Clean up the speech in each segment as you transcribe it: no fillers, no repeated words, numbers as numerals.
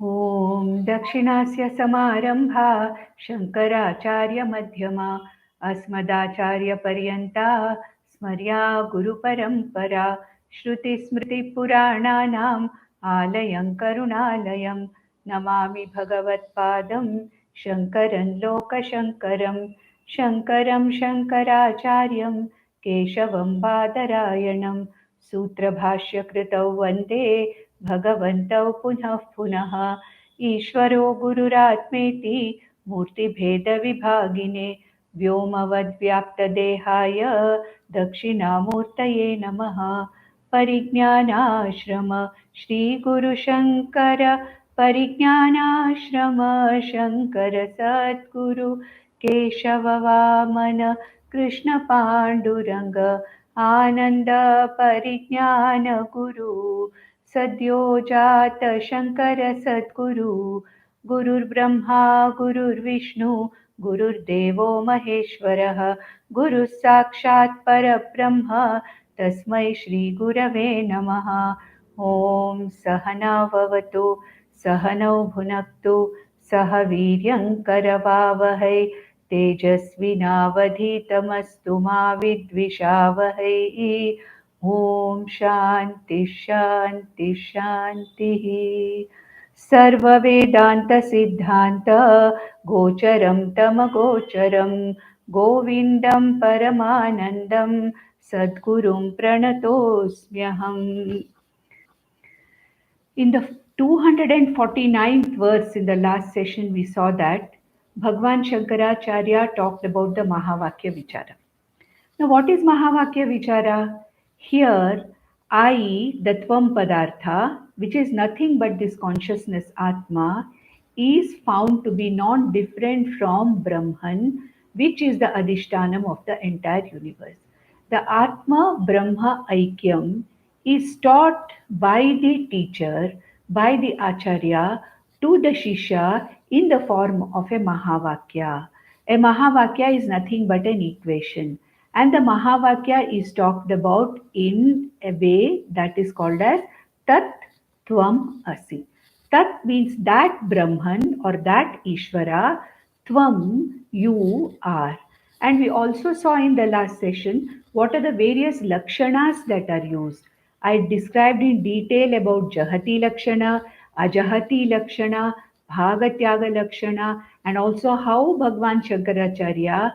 ॐ दक्षिणास्य समारम्भा शङ्कराचार्यमध्यमा अस्मदाचार्यपर्यन्ता स्मर्या गुरुपरम्परा श्रुतिस्मृतिपुराणानाम् आलयं करुणालयं नमामि भगवत्पादं शङ्करं लोकशङ्करं शङ्करं शङ्कराचार्यं केशवं बादरायणं सूत्रभाष्यकृतौ वन्दे भगवन्तौ पुनः पुनः ईश्वरो गुरुरात्मेति मूर्तिभेदविभागिने व्योमवद्व्याप्तदेहाय दक्षिणामूर्तये नमः। परिज्ञानाश्रम श्रीगुरुशङ्कर परिज्ञानाश्रम शङ्कर सद्गुरु केशव वामन कृष्णपाण्डुरङ्ग आनन्द परिज्ञान गुरु सद्यो जात शङ्कर सद्गुरु गुरुर्ब्रह्मा गुरुर्विष्णु गुरुर्देवो महेश्वरः गुरुः साक्षात् परब्रह्म तस्मै श्रीगुरवे नमः। ॐ सहना भवतु सहनौ भुनक्तु सह वीर्यं करवावहै तेजस्विनावधीतमस्तु मा विद्विषावहै। ॐ शान्ति शान्ति शान्तिः। सर्ववेदान्तसिद्धान्त गोचरं तमगोचरं गोविन्दं परमानन्दं सद्गुरुं प्रणतोऽस्म्यहम्. In the 249th verse in the last session, we saw that Bhagwan Shankaracharya talked about the Mahavakya Vichara. Now, what is Mahavakya Vichara? Here, I, the Tvam Padartha, which is nothing but this consciousness Atma, is found to be non-different from Brahman, which is the Adhishtanam of the entire universe. The Atma Brahma Aikyam is taught by the teacher, by the Acharya, to the Shishya in the form of a Mahavakya. A Mahavakya is nothing but an equation. And the Mahavakya is talked about in a way that is called as Tat Tvam Asi. Tat means that Brahman or that Ishvara, Tvam, you are. And we also saw in the last session what are the various Lakshanas that are used. I described in detail about Jahati Lakshana, Ajahati Lakshana, Bhagatyaga Lakshana, and also how Bhagwan Shankaracharya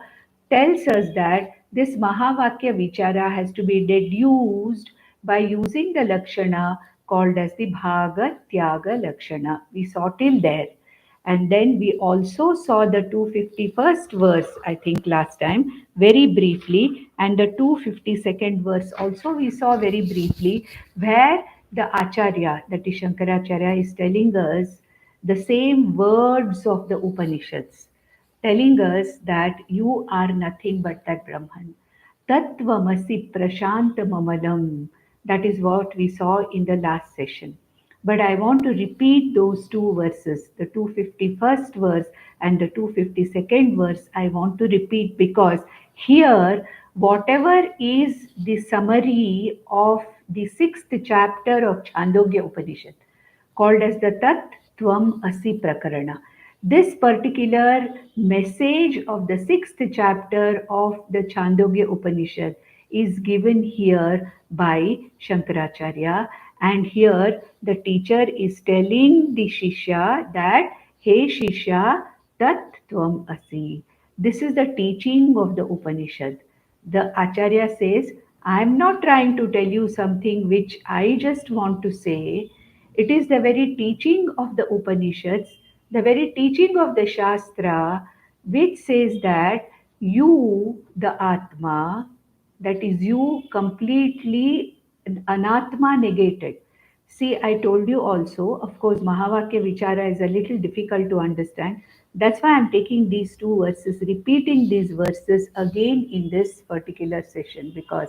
tells us that this Mahavakya Vichara has to be deduced by using the Lakshana called as the Bhagatyaga Lakshana. We saw till there. And then we also saw the 251st verse, I think last time, very briefly, and the 252nd verse also we saw very briefly, where the Acharya, that is Shankaracharya, is telling us the same words of the Upanishads, telling us that you are nothing but that Brahman. Tattvamasi prashantamamalam. That is what we saw in the last session. But I want to repeat those two verses, the 251st verse and the 252nd verse. I want to repeat because here, whatever is the summary of the 6th chapter of Chandogya Upanishad, called as the Tat Tvam Asi Prakarana. This particular message of the 6th chapter of the Chandogya Upanishad is given here by Shankaracharya, and here the teacher is telling the Shishya that, Hey Shishya, Tat Tvam Asi. This is the teaching of the Upanishad. The Acharya says, I am not trying to tell you something which I just want to say. It is the very teaching of the Upanishads, the very teaching of the Shastra, which says that you, the Atma, that is you completely anatma negated. See, I told you also, of course, Mahavakya Vichara is a little difficult to understand. That's why I'm taking these two verses, repeating these verses again in this particular session, because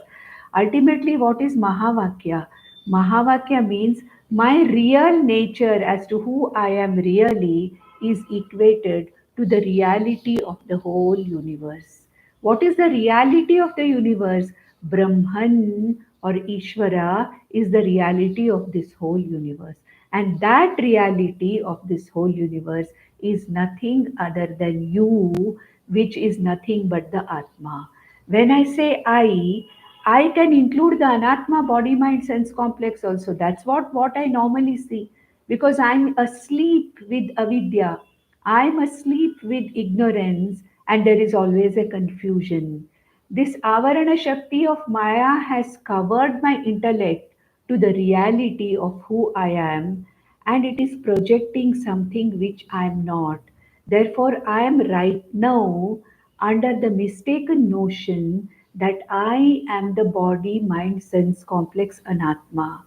ultimately, what is Mahavakya? Mahavakya means my real nature as to who I am really is equated to the reality of the whole universe. What is the reality of the universe? Brahman or Ishvara is the reality of this whole universe. And that reality of this whole universe is nothing other than you, which is nothing but the Atma. When I say I can include the Anatma body mind sense complex also. That's what I normally see, because I'm asleep with avidya, I'm asleep with ignorance, and there is always a confusion. This avarana shakti of Maya has covered my intellect to the reality of who I am, and it is projecting something which I am not. Therefore, I am right now under the mistaken notion that I am the body, mind, sense complex anatma.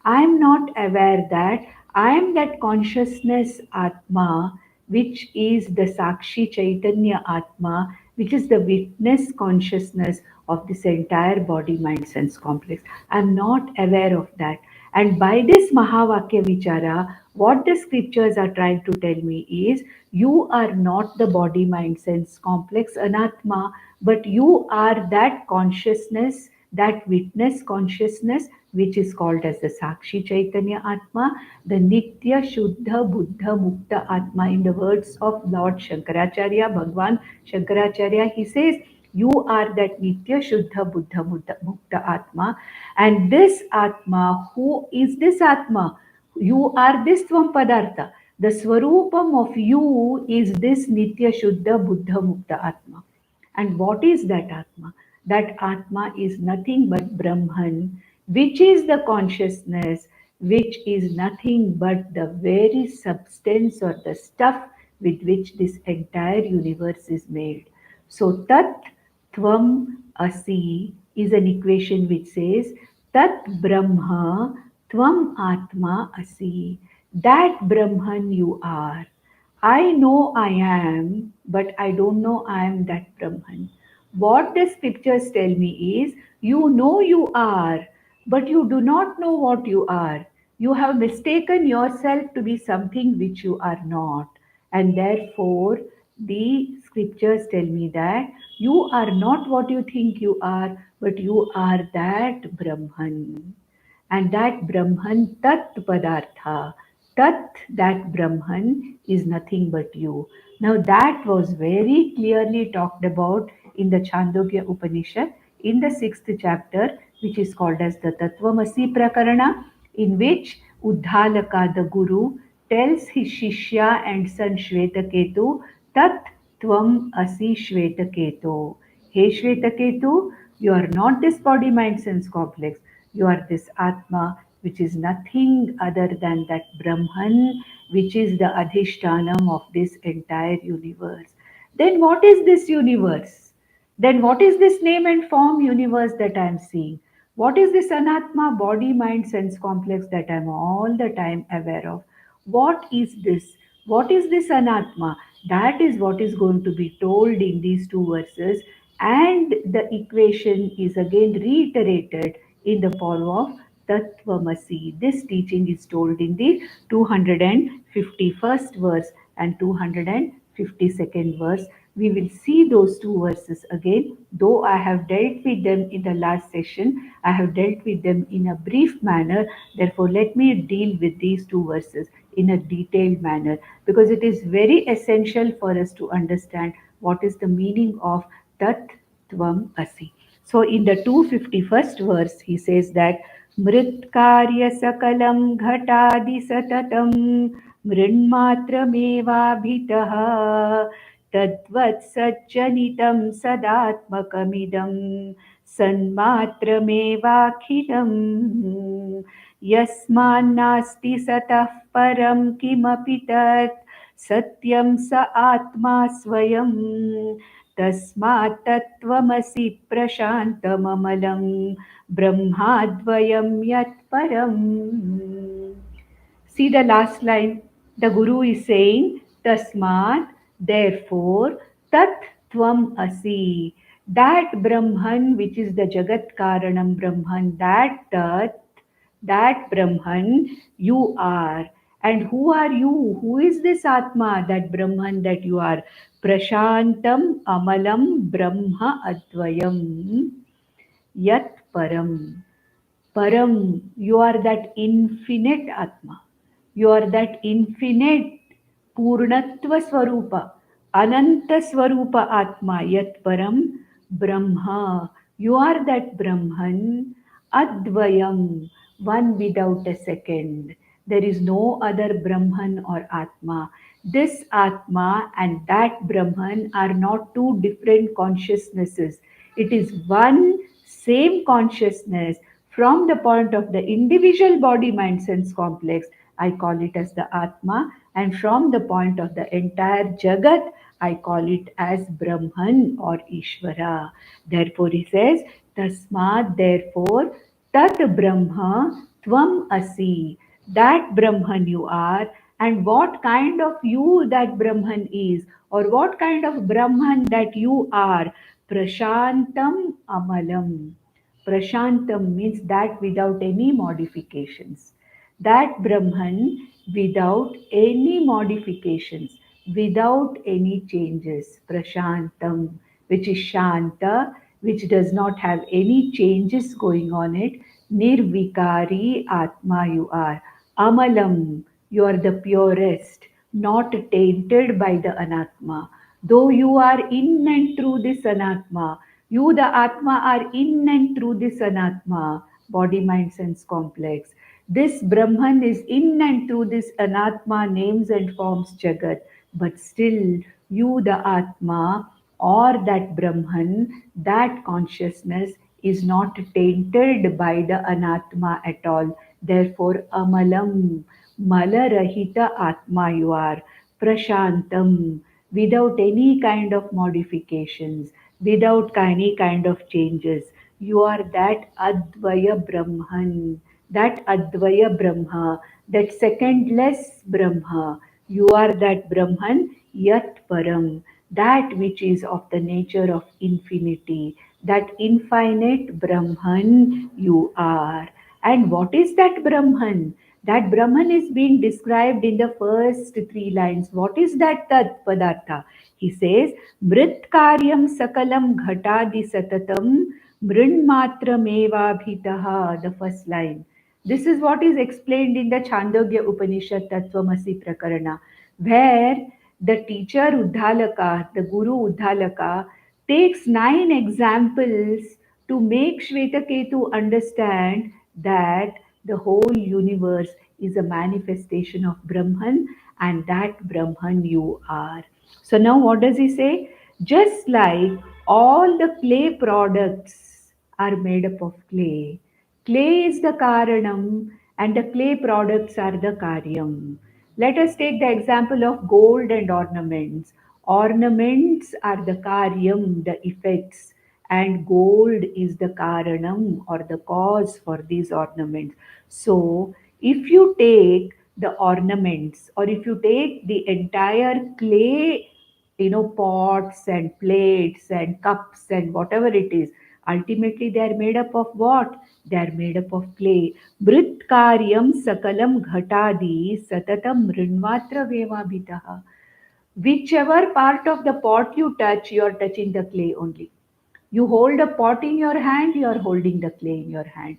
I am not aware that I am that consciousness Atma, which is the Sakshi Chaitanya Atma, which is the witness consciousness of this entire body, mind, sense complex. I am not aware of that. And by this Mahavakya Vichara, what the scriptures are trying to tell me is you are not the body, mind, sense complex Anatma, but you are that consciousness, that witness consciousness, which is called as the Sakshi Chaitanya Atma, the Nitya Shuddha Buddha Mukta Atma. In the words of Lord Shankaracharya, Bhagwan Shankaracharya, he says, you are that Nitya Shuddha Buddha Mukta Atma. And this Atma, who is this Atma? You are this Tvam Padartha. The Swarupam of you is this Nitya Shuddha Buddha Mukta Atma. And what is that Atma? That Atma is nothing but Brahman, which is the consciousness, which is nothing but the very substance or the stuff with which this entire universe is made. So, Tat Tvam Asi is an equation which says Tat Brahma Tvam Atma Asi. That Brahman you are. I know I am, but I don't know I am that Brahman. What the scriptures tell me is you know you are, but you do not know what you are. You have mistaken yourself to be something which you are not. And therefore, the scriptures tell me that you are not what you think you are, but you are that Brahman. And that Brahman, Tat Padartha, Tat, that Brahman is nothing but you. Now, that was very clearly talked about in the Chandogya Upanishad in the sixth chapter, which is called as the Tattvamasi Prakarana, in which Uddhalaka, the Guru, tells his Shishya and son Shvetaketu, Tat Tvam Asi Shvetaketu. Hey Shvetaketu, you are not this body, mind, sense complex. You are this Atma, which is nothing other than that Brahman, which is the Adhishtanam of this entire universe. Then what is this universe? Then what is this name and form universe that I am seeing? What is this Anatma, body, mind, sense complex that I am all the time aware of? What is this? What is this Anatma? That is what is going to be told in these two verses, and the equation is again reiterated in the form of Tattvamasi. This teaching is told in the 251st verse and 252nd verse. We will see those two verses again. Though I have dealt with them in the last session, I have dealt with them in a brief manner. Therefore, let me deal with these two verses in a detailed manner, because it is very essential for us to understand what is the meaning of Tat Tvam Asi. So, in the 251st verse, he says that Mritkarya Sakalam Ghatadi Satatam Mrinmatramevabhitaha Tadvat Sajjanitam Sadatmakamidam Sanmatramevakhilam Yasmannasti Satah Param Kimapi Tat Satyam Sa Atma Swayam Tasmat Tattvamasi Prashantamamalam Brahmadvayam Yat Param. See the last line. The Guru is saying, Tasmat, therefore, Tat Tvam Asi. That Brahman, which is the Jagat Karanam Brahman, that Tat, that Brahman, you are. And who are you? Who is this Atma, that Brahman that you are? Prashantam Amalam Brahma Advayam Yat Param. Param, you are that infinite Atma. You are that infinite Purnatva Swarupa, Ananta Swarupa Atma, Yat Param Brahma. You are that Brahman, Advayam, one without a second. There is no other Brahman or Atma. This Atma and that Brahman are not two different consciousnesses. It is one same consciousness from the point of the individual body mind sense complex. I call it as the Atma, and from the point of the entire Jagat, I call it as Brahman or Ishvara. Therefore, he says, Tasmat, therefore, Tat Brahma Tvam Asi. That Brahman you are, and what kind of you that Brahman is, or what kind of Brahman that you are. Prashantam Amalam. Prashantam means that without any modifications. That Brahman without any modifications, without any changes. Prashantam, which is Shanta, which does not have any changes going on it. Nirvikari Atma you are. Amalam, you are the purest, not tainted by the Anatma. Though you are in and through this Anatma, you, the Atma, are in and through this Anatma, body, mind, sense complex. This Brahman is in and through this Anatma, names and forms Jagat, but still you, the Atma, or that Brahman, that consciousness is not tainted by the Anatma at all. Therefore, Amalam, Malarahita Atma you are, Prashantam, without any kind of modifications, without any kind of changes. You are that Advaya Brahman, that Advaya Brahma, that secondless Brahma. You are that Brahman, Yat Param, that which is of the nature of infinity, that infinite Brahman you are. And what is that Brahman? That Brahman is being described in the first three lines. What is that Tat Padartha? He says, Mrit Karyam Sakalam Ghatadi Satatam Mrinmatramevabhitaha, the first line. This is what is explained in the Chandogya Upanishad Tattvamasi Prakarana, where the teacher Uddhalaka, the Guru Uddhalaka, takes 9 examples to make Shvetaketu understand that the whole universe is a manifestation of Brahman, and that Brahman you are. So now what does he say? Just like all the clay products are made up of clay, clay is the Karanam and the clay products are the Karyam. Let us take the example of gold and ornaments. Ornaments are the Karyam, the effects, and gold is the Karanam or the cause for these ornaments. So, if you take the ornaments or if you take the entire clay, pots and plates and cups and whatever it is, ultimately they are made up of what? They are made up of clay. Brit karyam sakalam ghatadi satatam rinvatra vemabhitaha. Whichever part of the pot you touch, you are touching the clay only. You hold a pot in your hand, you are holding the clay in your hand.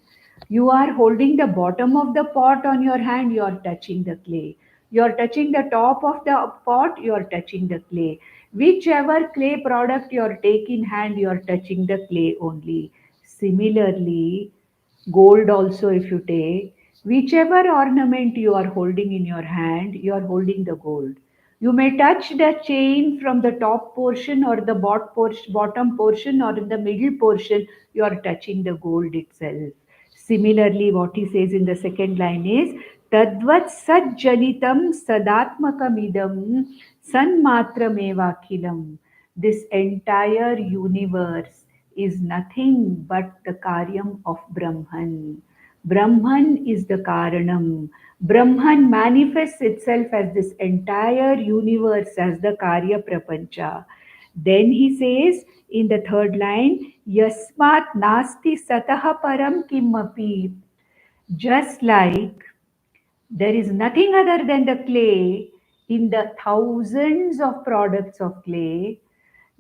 You are holding the bottom of the pot on your hand, you are touching the clay. You are touching the top of the pot, you are touching the clay. Whichever clay product you are taking in hand, you are touching the clay only. Similarly, gold also, if you take, whichever ornament you are holding in your hand, you are holding the gold. You may touch the chain from the top portion or the bottom portion or in the middle portion, you are touching the gold itself. Similarly, what he says in the second line is Tadvat Sajjanitam Sadatmakamidam Sanmatramevakhilam. This entire universe is nothing but the Karyam of Brahman. Brahman is the Karanam. Brahman manifests itself as this entire universe as the Karya Prapancha. Then he says in the third line, Yasmat Nasti Sataha Param Kimapi. Just like there is nothing other than the clay in the thousands of products of clay,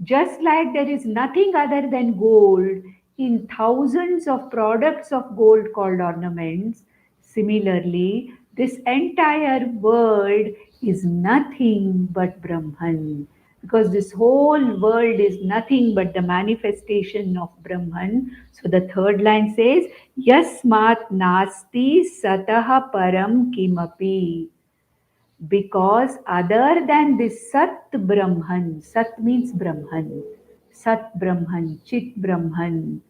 just like there is nothing other than gold in thousands of products of gold called ornaments, similarly, This entire world is nothing but Brahman. Because this whole world is nothing but the manifestation of Brahman. So the third line says, Yasmat nasti sataha param kimapi. Because other than this Sat Brahman, Sat means Brahman, Sat Brahman, Chit Brahman,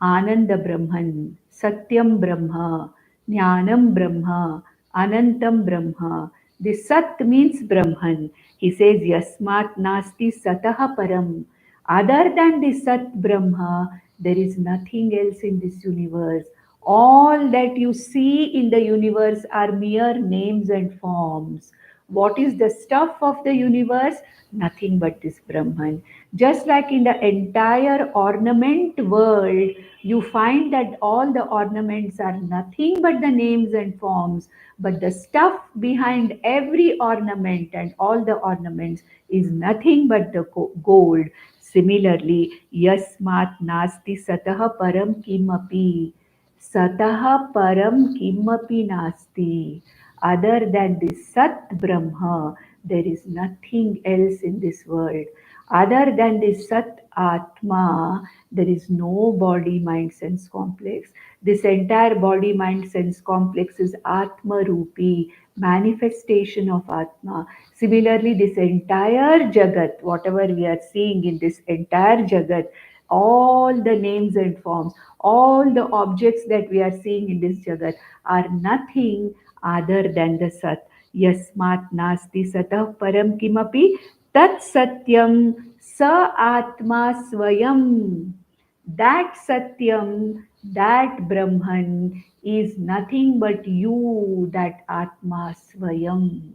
Ananda Brahman, Satyam Brahma, Jnanam Brahma, Anantam Brahma. This Sat means Brahman. He says, Yasmat Nasti Sataha Param. Other than this Sat Brahma, there is nothing else in this universe. All that you see in the universe are mere names and forms. What is the stuff of the universe? Nothing but this Brahman. Just like in the entire ornament world, you find that all the ornaments are nothing but the names and forms, but the stuff behind every ornament and all the ornaments is nothing but the gold. Similarly, yasmat nasti satah param kimapi. Satah param kimapi nasti. Other than this Sat Brahma, there is nothing else in this world. Other than this Sat Atma, there is no body, mind, sense complex. This entire body, mind, sense complex is Atma Rupi, manifestation of Atma. Similarly, this entire Jagat, whatever we are seeing in this entire Jagat, all the names and forms, all the objects that we are seeing in this Jagat are nothing other than the Sat. Yasmat nasti satah param kimapi tat satyam sa atma swayam. That satyam, that Brahman is nothing but you, that Atma swayam.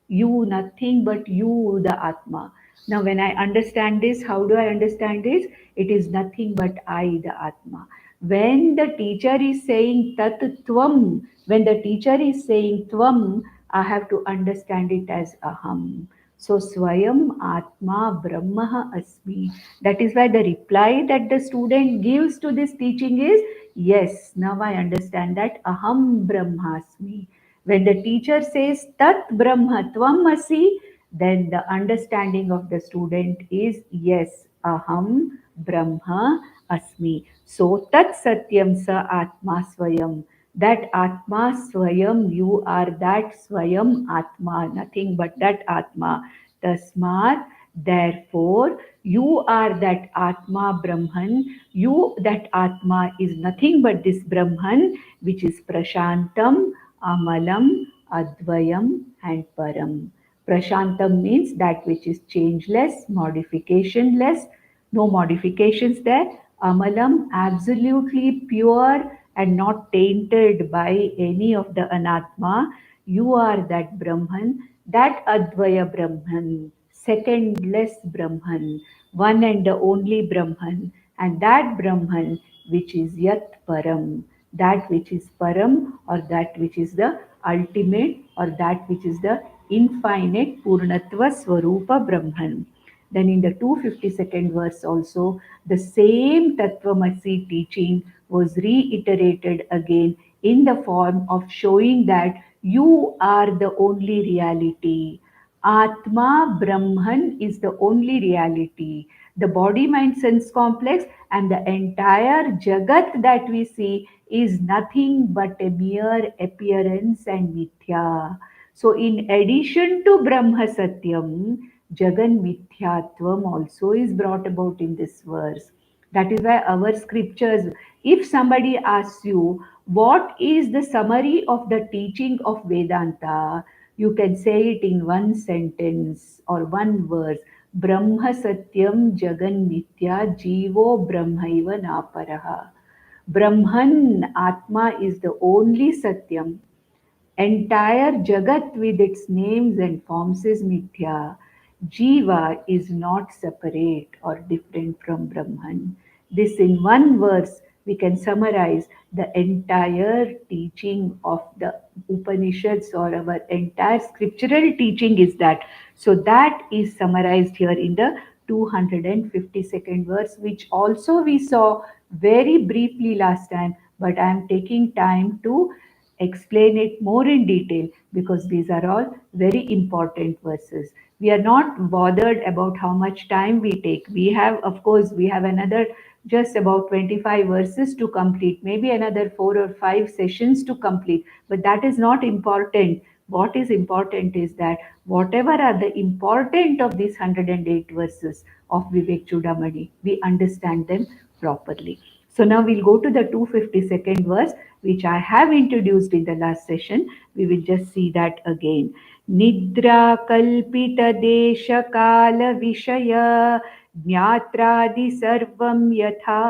You, nothing but you, the Atma. Now, when I understand this, how do I understand this? It is nothing but I, the Atma. When the teacher is saying Tat Tvam, when the teacher is saying Tvam, I have to understand it as Aham. So, Swayam Atma Brahma Asmi. That is why the reply that the student gives to this teaching is, yes, now I understand that Aham Brahmasmi. When the teacher says Tat Brahma Tvam Asi, then the understanding of the student is, yes, Aham Brahma Asmi. So Tat Satyam Sa Atma Swayam. That Atma Swayam, you are that Swayam Atma, nothing but that Atma. Tasmat, therefore, you are that Atma Brahman. You, that Atma, is nothing but this Brahman, which is Prashantam, Amalam, Advayam, and Param. Prashantam means that which is changeless, modificationless, no modifications there. Amalam, absolutely pure and not tainted by any of the anatma. You are that Brahman, that Advaya Brahman, secondless Brahman, one and the only Brahman, and that Brahman which is Yat Param, that which is Param, or that which is the ultimate, or that which is the infinite Purnatva Swarupa Brahman. Then in the 252nd verse also, the same Tattvamasi teaching was reiterated again in the form of showing that you are the only reality. Atma Brahman is the only reality. The body mind sense complex and the entire Jagat that we see is nothing but a mere appearance and mithya. So, in addition to Brahma Satyam, Jagan Mithyatvam also is brought about in this verse. That is why our scriptures, if somebody asks you, what is the summary of the teaching of Vedanta? You can say it in one sentence or one verse. Brahma Satyam Jagan Mithya Jivo Brahmaiva Naparaha. Brahman, Atma is the only Satyam. Entire Jagat with its names and forms is Mithya. Jiva is not separate or different from Brahman. This in one verse we can summarize the entire teaching of the Upanishads, or our entire scriptural teaching is that. So that is summarized here in the 252nd verse, which also we saw very briefly last time, but I am taking time to explain it more in detail because these are all very important verses. We are not bothered about how much time we take. We have, of course, we have another just about 25 verses to complete, maybe another 4 or 5 sessions to complete, but that is not important. What is important is that whatever are the important of these 108 verses of Vivek Chudamani, we understand them properly. So now we'll go to the 252nd verse, which I have introduced in the last session. We will just see that again. Nidra kalpita desha kala vishaya ज्ञात्रादि सर्वं यथा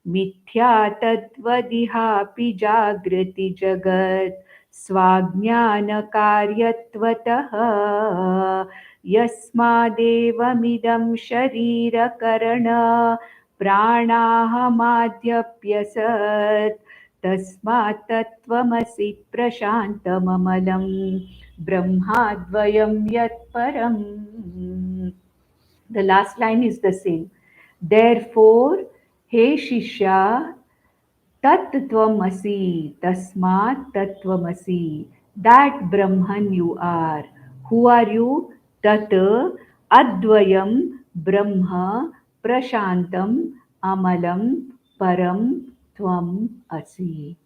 मिथ्या तत्त्वदिहापि जागृति जगत् स्वाज्ञानकार्यत्वतः यस्मादेवमिदं शरीरकरण प्राणाहमाद्यप्यसत् तस्मात् तत्त्वमसि प्रशान्तममलं ब्रह्माद्वयं यत्परम्. The last line is the same. Therefore, He Shishya, Tat Tvamasi, Tasmat Tatvamasi, that Brahman you are. Who are you? Tat Advayam Brahma Prashantam Amalam Param Tvam Asi.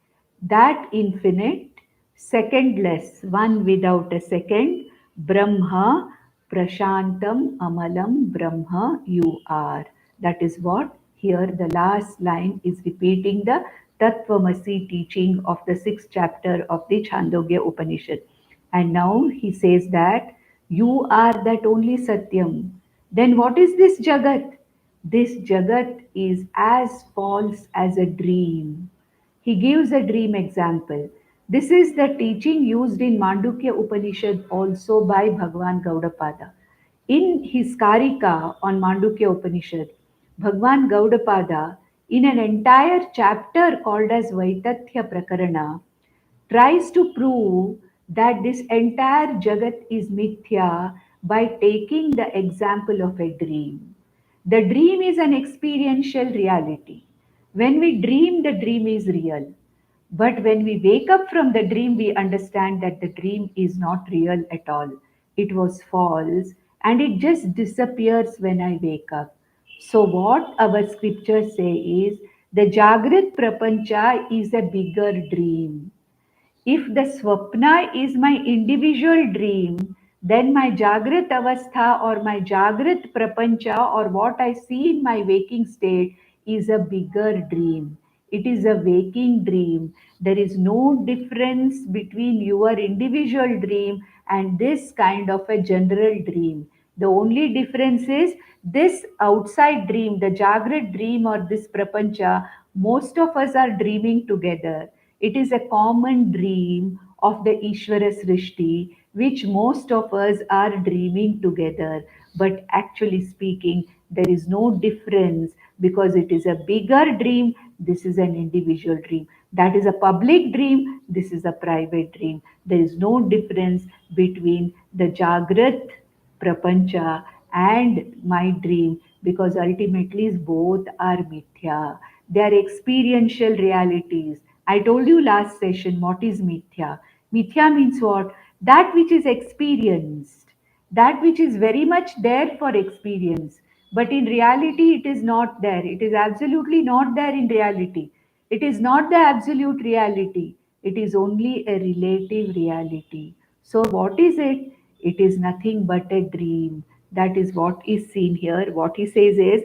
That infinite, secondless, one without a second, Brahma Prashantam Amalam Brahma you are. That is what here the last line is repeating the Tattvamasi teaching of the 6th chapter of the Chandogya Upanishad. And now he says that you are that only Satyam. Then what is this Jagat? This Jagat is as false as a dream. He gives a dream example. This is the teaching used in Mandukya Upanishad also by Bhagwan Gaudapada. In his Karika on Mandukya Upanishad, Bhagwan Gaudapada, in an entire chapter called as Vaitathya Prakarana, tries to prove that this entire Jagat is mithya by taking the example of a dream. The dream is an experiential reality. When we dream, the dream is real. But when we wake up from the dream, we understand that the dream is not real at all. It was false and it just disappears when I wake up. So, what our scriptures say is the Jagrat Prapancha is a bigger dream. If the swapna is my individual dream, then my Jagrat Avastha or my Jagrat Prapancha or what I see in my waking state is a bigger dream. It is a waking dream. There is no difference between your individual dream and this kind of a general dream. The only difference is this outside dream, the Jagrat dream or this Prapancha, most of us are dreaming together. It is a common dream of the Ishvara Srishti, which most of us are dreaming together. But actually speaking, there is no difference because it is a bigger dream. This is an individual dream. That is a public dream. This is a private dream. There is no difference between the Jagrat Prapancha and my dream because ultimately both are mithya. They are experiential realities. I told you last session what is mithya. Mithya means what? That which is experienced, that which is very much there for experience. But in reality, it is not there. It is absolutely not there in reality. It is not the absolute reality. It is only a relative reality. So, what is it? It is nothing but a dream. That is what is seen here. What he says is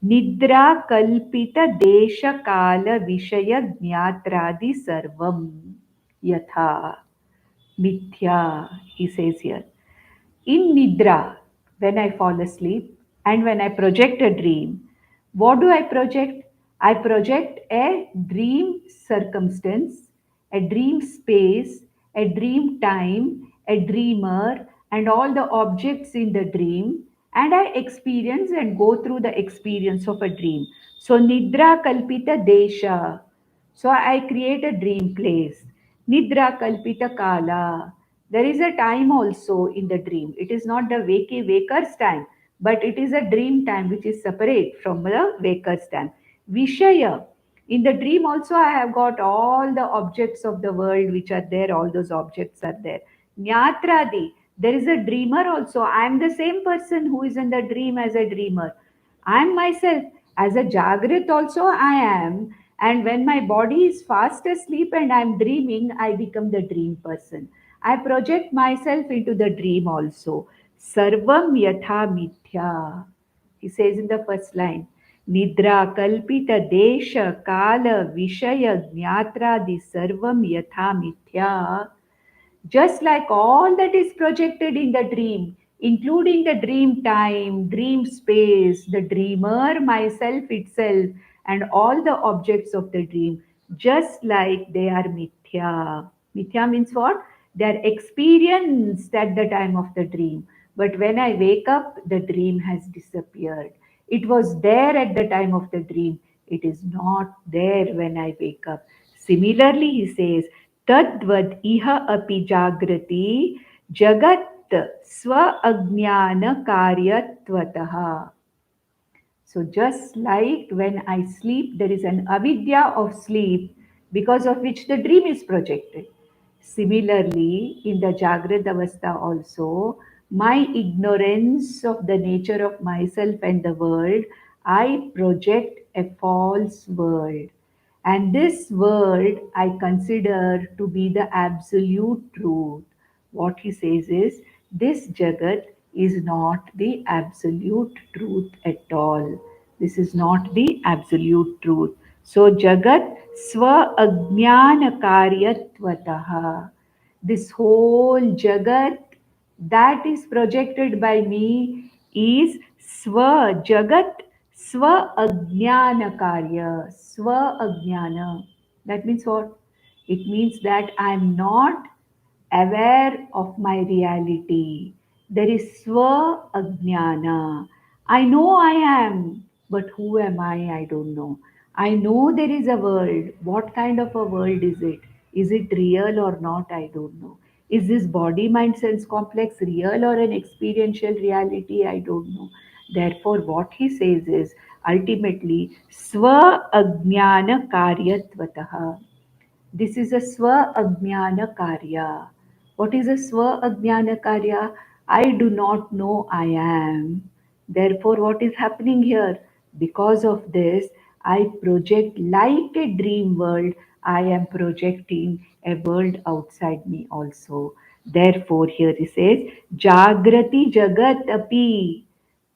Nidra Kalpita Desha Kala Vishaya Jnatradi Sarvam Yatha Mithya, he says here. In Nidra, when I fall asleep and when I project a dream, what do I project? I project a dream circumstance, a dream space, a dream time, a dreamer, and all the objects in the dream, and I experience and go through the experience of a dream. So, Nidra Kalpita Desha. So, I create a dream place. Nidra Kalpita Kala. There is a time also in the dream. It is not the waker's time, but it is a dream time which is separate from the waker's time. Vishaya. In the dream also, I have got all the objects of the world which are there, all those objects are there. Jnatradi, there is a dreamer also. I am the same person who is in the dream as a dreamer. I am myself. As a Jagrit also I am. And when my body is fast asleep and I am dreaming, I become the dream person. I project myself into the dream also. Sarvam yatha mithya. He says in the first line, Nidra kalpita desha kala vishaya jnatradi sarvam yatha mithya. Just like all that is projected in the dream, including the dream time, dream space, the dreamer, myself itself, and all the objects of the dream, just like they are mithya. Mithya means what? They are experienced at the time of the dream. But when I wake up, the dream has disappeared. It was there at the time of the dream. It is not there when I wake up. Similarly, he says, तद्वद् इह अपि जागृति जगत् स्व अज्ञान कार्यत्वतः. So just like when I sleep, there is an avidya of sleep because of which the dream is projected. Similarly, in the Jagrat Avastha also, my ignorance of the nature of myself and the world, I project a false world. And this world I consider to be the absolute truth. What he says is, this Jagat is not the absolute truth at all. This is not the absolute truth. So, Jagat Swa Ajnana Karyatvatah. This whole Jagat that is projected by me is Swa Jagat Swa Ajnana Karya. Swa Ajnana. That means what? It means that I am not aware of my reality. There is Swa Ajnana. I know I am, but who am I? I don't know. I know there is a world. What kind of a world is it? Is it real or not? I don't know. Is this body mind sense complex real or an experiential reality? I don't know. Therefore, what he says is ultimately Swa Ajnana Karyatvatah. This is a Swa Ajnana Karya. What is a Swa Ajnana Karya? I do not know I am. Therefore, what is happening here? Because of this, I project like a dream world, I am projecting a world outside me also. Therefore, here he says, Jagrati Jagat api.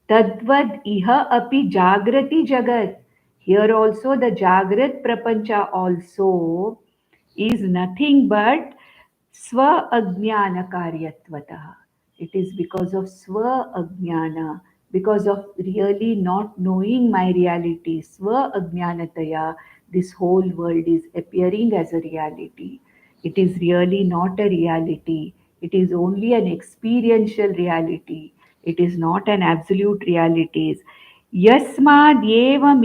Tadvad iha api Jagrati Jagat. Here also the Jagrat Prapancha also is nothing but Swa Ajnana Karyatvatah. It is because of Swa Ajnana, because of really not knowing my reality, Swa Ajnanataya, this whole world is appearing as a reality. It is really not a reality. It is only an experiential reality. It is not an absolute reality. Yasmadyevam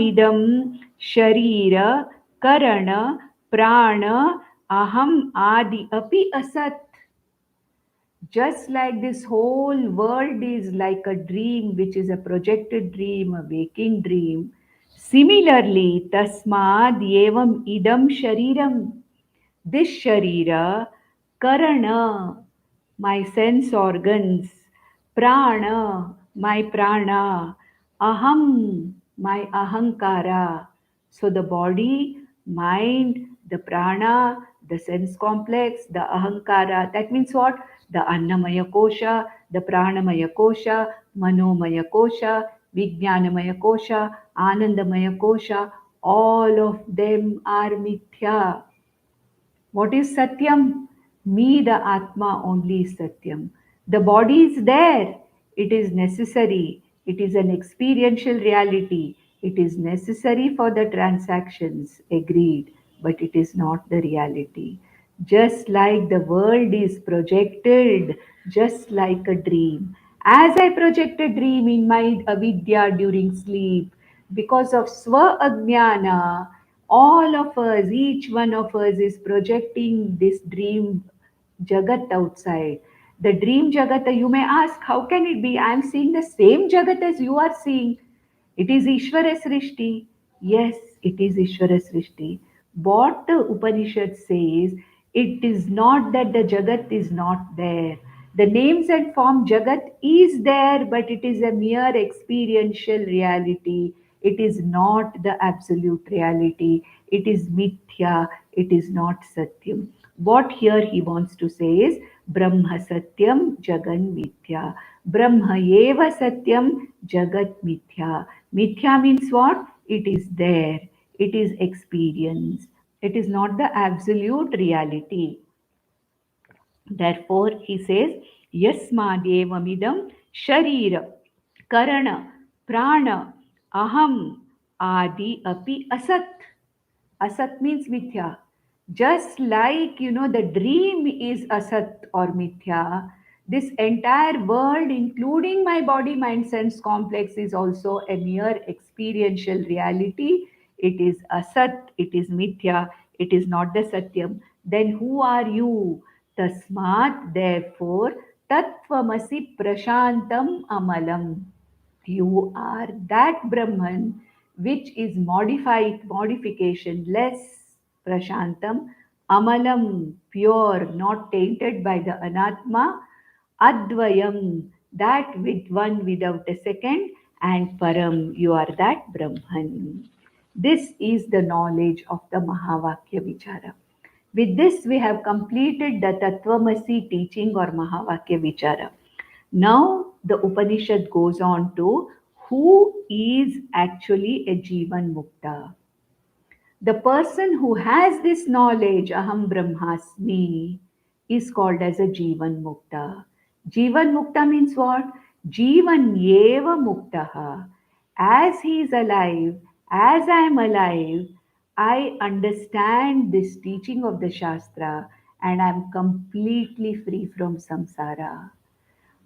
sharira karana prana aham adi api asat. Just like this whole world is like a dream, which is a projected dream, a waking dream. Similarly, tasmad yevam idam shariram. This sharira, karana, my sense organs, prana, my prana, aham, my ahankara. So the body, mind, the prana, the sense complex, the ahankara. That means what? The annamaya kosha, the pranamaya kosha, manomaya kosha, vijnanamaya kosha, anandamaya kosha. All of them are mithya. What is Satyam? Me, the Atma, only is Satyam. The body is there. It is necessary. It is an experiential reality. It is necessary for the transactions, agreed, but it is not the reality. Just like the world is projected, just like a dream. As I project a dream in my avidya during sleep, because of Swa Ajnana, all of us, each one of us is projecting this dream Jagat outside. The dream Jagat, you may ask, how can it be? I am seeing the same Jagat as you are seeing. It is Ishvara Srishti. Yes, it is Ishvara Srishti. What the Upanishad says, it is not that the Jagat is not there. The names and form Jagat is there, but it is a mere experiential reality. It is not the absolute reality. It is mithya. It is not Satyam. What here he wants to say is Brahma Satyam Jagan Mithya. Brahma Eva Satyam Jagat Mithya. Mithya means what? It is there. It is experience. It is not the absolute reality. Therefore, he says, Yasmadevamidam Sharira Karana Prana Aham Adi Api Asat. Asat means mithya. Just like, the dream is asat or mithya, this entire world, including my body, mind, sense complex, is also a mere experiential reality. It is asat, it is mithya, it is not the satyam. Then who are you? Tasmat, therefore, tattvamasi prashantam amalam. You are that Brahman which is modification less, Prashantam, Amalam, pure, not tainted by the Anatma, Advayam, that with one without a second, and Param, you are that Brahman. This is the knowledge of the Mahavakya Vichara. With this, we have completed the Tattvamasi teaching or Mahavakya Vichara. Now, the Upanishad goes on to who is actually a Jivan Mukta. The person who has this knowledge, Aham Brahmasmi, is called as a Jivan Mukta. Jivan Mukta means what? Jivan Yeva Muktaha. As he is alive, as I am alive, I understand this teaching of the Shastra and I am completely free from samsara.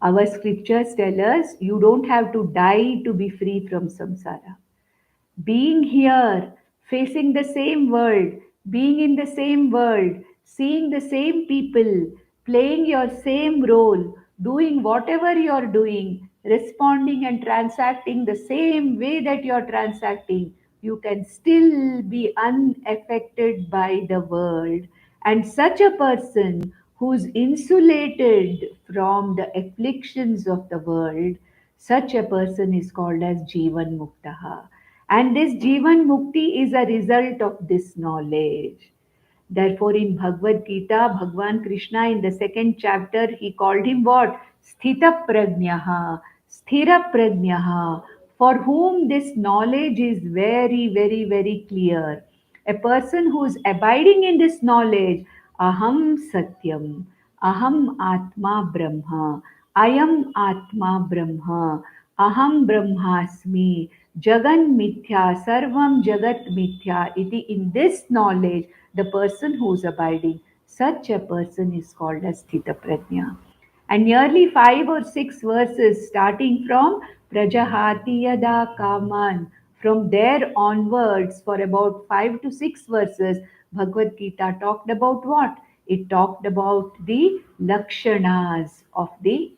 Our scriptures tell us you don't have to die to be free from samsara. Being here, facing the same world, being in the same world, seeing the same people, playing your same role, doing whatever you're doing, responding and transacting the same way that you're transacting, you can still be unaffected by the world. And such a person who's insulated from the afflictions of the world, such a person is called as Jivan Muktaha. And this Jivan Mukti is a result of this knowledge. Therefore, in Bhagavad Gita, Bhagwan Krishna in the second chapter, he called him what? Sthita Prajnaha, Sthira Prajnaha, for whom this knowledge is very, very, very clear. A person who is abiding in this knowledge, Aham Satyam, Aham Atma Brahma, Ayam Atma Brahma, Aham Brahmasmi, Jagan Mithya, Sarvam Jagat Mithya, iti. In this knowledge, the person who is abiding, such a person is called as Sthita Prajna. And nearly 5 or 6 verses starting from Prajahati Yada Kaman, from there onwards for about 5 to 6 verses, Bhagavad Gita talked about what? It talked about the lakshanas of the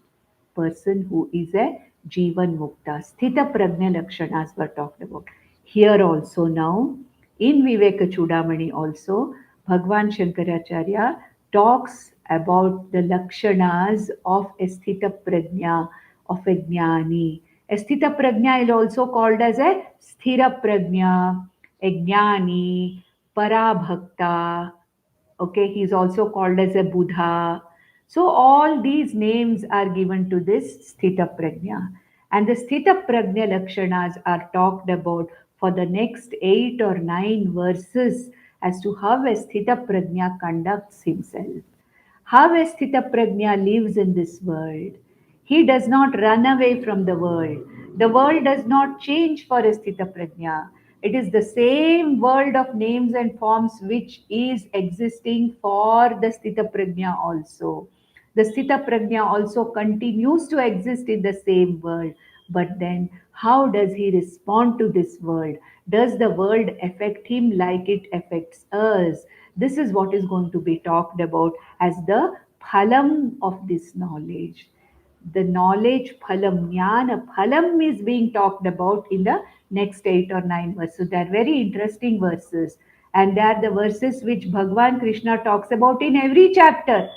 person who is a Jivan Mukta. Sthita Prajna Lakshanas were talked about. Here also now, in Vivekachudamani also, Bhagwan Shankaracharya talks about the Lakshanas of a Sthita Prajna, of a Jnani. A Sthita Prajna is also called as a Sthira Prajna, a Jnani, Parabhakta, okay, he is also called as a Buddha. So all these names are given to this Sthita Prajna. And the Sthita Prajna Lakshanas are talked about for the next 8 or 9 verses as to how a Sthita Prajna conducts himself, how a Sthita Prajna lives in this world. He does not run away from the world. The world does not change for a Sthita Prajna. It is the same world of names and forms which is existing for the Sthita Prajna also. The Sthita Prajna also continues to exist in the same world. But then, how does he respond to this world? Does the world affect him like it affects us? This is what is going to be talked about as the phalam of this knowledge. the knowledge phalam, jnana phalam is being talked about in the next 8 or 9 verses. So they are very interesting verses. And they are the verses which Bhagwan Krishna talks about in every chapter.